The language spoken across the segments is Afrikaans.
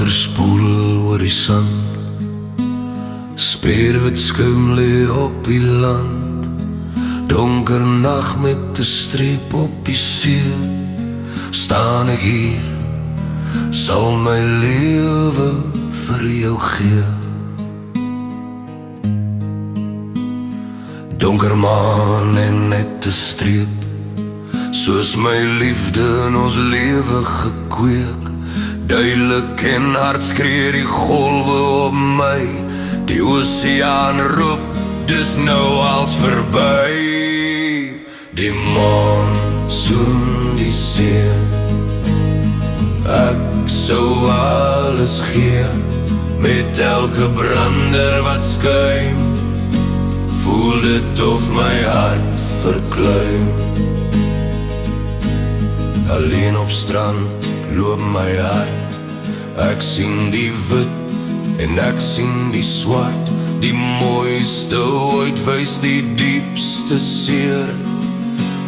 water spoel oor die sand, speerwit skuim lê op die land. Donker nag met 'n streep op die see, staan ek hier, sal my lewe vir jou gee. Donker maan en net 'n streep, soos my liefde in ons lewe gekweek. Duidelik en hard skree die golwe op my, die oseaan roep, dis nou als verby. Die maan soen die see, ek sou alles gee, met elke brander wat skuim, voel dit of my hart verkleum. Alleen op strand loop my hart, ek sien die wit en ek sien die swart. Die mooiste ooit wys die diepste seer.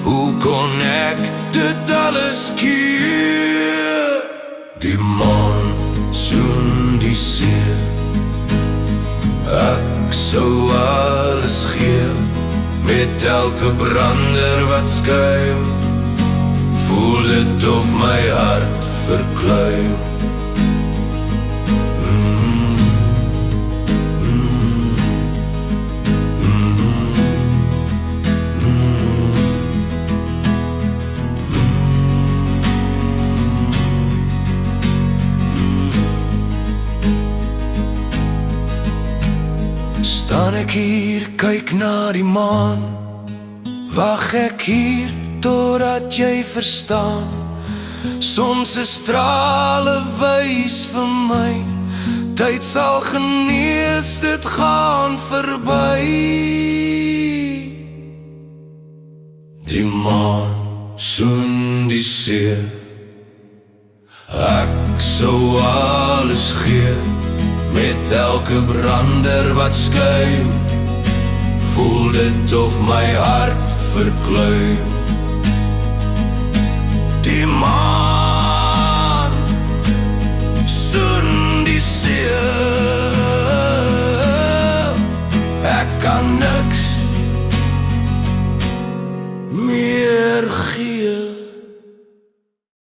Hoe kon ek dit alles keer? Die maan soen die see, ek sou alles gee, met elke brander wat skuim, voel dit of my hart verkleum. Staan ek hier, kyk na die maan, wag ek hier totdat jy verstaan. Soms is strale wys vir my, tyd sal genees, dit gaan verby. Die maan soen die see, ek sou alles gee, met elke brander wat skuim, voel dit of my hart verkleum.